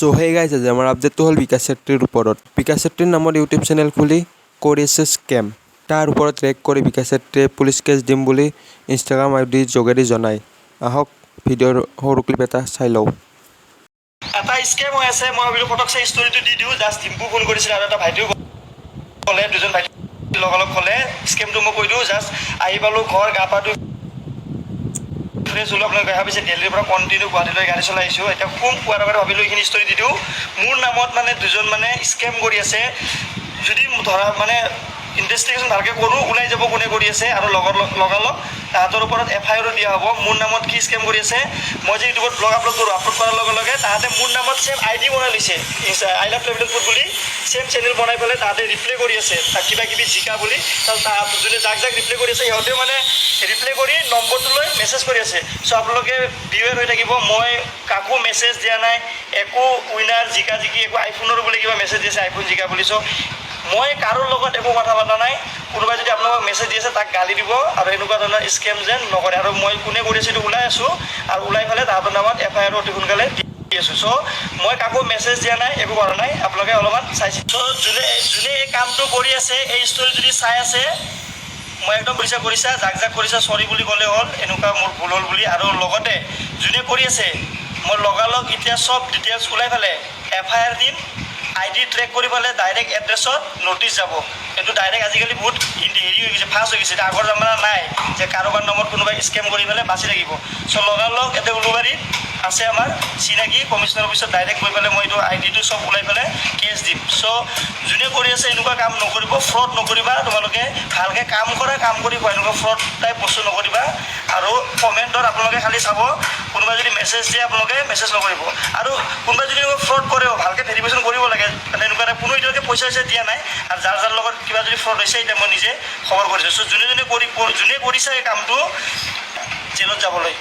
So hey guys আজি আমাৰ আপডেটটো হ'ল বিকাশ চেত্ৰীৰ ওপৰত। বিকাশ চেত্ৰীৰ নামত ইউটিউব চেনেল খুলি কৰি আছে স্কেম। তাৰ ওপৰত ট্ৰেক কৰি বিকাশ চেত্ৰীয়ে পুলিচ কেছ দিম বুলি ইনষ্টাগ্ৰাম আইডিৰ যোগেদি জনায়। আহক ভিডিঅ'ৰ সৰু ক্লিপ এটা চাই লওঁ। এটা স্কেম হৈ আছে, মই ভাবিলোঁ ফটকছে ষ্টৰিটো দি দিওঁ। জাষ্ট ডিম্পু ফোন কৰিছিলে আৰু এটা ভাইটিও ক'লে, দুজন ভাইটি লগালগ ক'লে স্কেমটো মই কৈ দিওঁ। জাষ্ট আহি পালোঁ ঘৰ, গা পা ধুই ফ্ৰেছ হ'লোঁ। আপোনালোকে ভাবিছে দিল্লীৰ পৰা কণ্টিনিউ গুৱাহাটীলৈ গাড়ী চলাই আহিছোঁ। এতিয়া শুম, পোৱাৰ আগতে ভাবিলোঁ এইখিনি ষ্টৰি দি দিওঁ। মোৰ নামত মানে দুজন মানে স্কেম কৰি আছে। যদি ধৰা মানে ইনভেষ্টিগেশ্যন ভালকৈ কৰোঁ, ওলাই যাব কোনে কৰি আছে আৰু লগালগ তাহাঁতৰ ওপৰত FIR দিয়া হ'ব। মোৰ নামত কি স্কেম কৰি আছে, মই যে ইউটিউবত ব্লগ আপলোড কৰোঁ, আপলোড কৰাৰ লগে লগে তাহাঁতে মোৰ নামত ছেম ID বনাই লৈছে, আই লাভ ট্ৰেভেল ফুড বুলি ছেম চেনেল বনাই পেলাই তাহাঁতে ৰিপ্লে কৰি আছে, তাক কিবা কিবি জিকা বুলি। তাৰপিছত যোনে যাক ৰিপ্লে কৰি আছে সিহঁতেও মানে ৰিপ্লে কৰি নম্বৰটো লৈ মেছেজ কৰি আছে। চ' আপোনালোকে বিৱেৰ হৈ থাকিব। মই কাকো মেছেজ দিয়া নাই, একো উইনাৰ জিকা জিকি একো আইফোনৰ বুলি কিবা মেছেজ দিছে, আইফোন জিকা বুলি। চ' মই কাৰোৰ লগত একো কথা পতা নাই। কোনোবাই যদি আপোনালোকক মেছেজ দি আছে তাক গালি দিব আৰু এনেকুৱা ধৰণৰ স্কেম যেন নকৰে। আৰু মই কোনে কৰিছোঁ সেইটো ওলাই আছোঁ আৰু ওলাই পেলাই তাহাঁতৰ নামত FIR অতি সোনকালে দি আছোঁ। চ' মই কাকো মেছেজ দিয়া নাই, একো কৰা নাই। আপোনালোকে অলপমান চাইছে। চ' যোনে এই কামটো কৰি আছে, এই ষ্টৰি যদি চাই আছে, মই একদম কৰিছা যাক কৰিছা চৰি বুলি ক'লে হ'ল, এনেকুৱা মোৰ ভুল হ'ল বুলি। আৰু লগতে যোনে কৰি আছে, মই লগালগ এতিয়া চব ডিটেইলছ ওলাই পেলাই FIR দিম। ID ট্ৰেক কৰি পেলাই ডাইৰেক্ট এড্ৰেছত ন'টিছ যাব। এইটো ডাইৰেক্ট আজিকালি বহুত হেৰি হৈ গৈছে, ফাষ্ট হৈ গৈছে। এতিয়া আগৰ জামানা নাই যে কাৰোবাৰ নামত কোনোবাই স্কেম কৰি পেলাই বাচি থাকিব। চ' লগালগ এতিয়া উলুবাৰীত আছে আমাৰ চিনাকি কমিশনাৰ অফিচত ডাইৰেক্ট গৈ পেলাই মই এইটো IDটো চব ওলাই পেলাই কেছ দিম। চ' যোনে কৰি আছে এনেকুৱা কাম নকৰিব, ফ্ৰড নকৰিবা। তোমালোকে ভালকৈ কাম কৰা, কাম কৰি খোৱা, এনেকুৱা ফ্ৰড টাইপ বস্তু নকৰিবা। আৰু কমেণ্টত আপোনালোকে খালি চাব, কোনোবাই যদি মেছেজ দিয়ে আপোনালোকে মেছেজ নকৰিব। আৰু কোনোবাই যদি ফ্ৰড কৰেও ভালকৈ ভেৰিফিকেশ্যন কৰিব লাগে। মানে এনেকুৱা এটা কোনো এতিয়ালৈকে পইচা দিয়া নাই। আৰু যাৰ লগত কিবা যদি ফ্ৰড হৈছে এতিয়া মই নিজে খবৰ কৰিছোঁ। চ' যোনে কৰিছে এই কামটো জেলত যাবলৈ।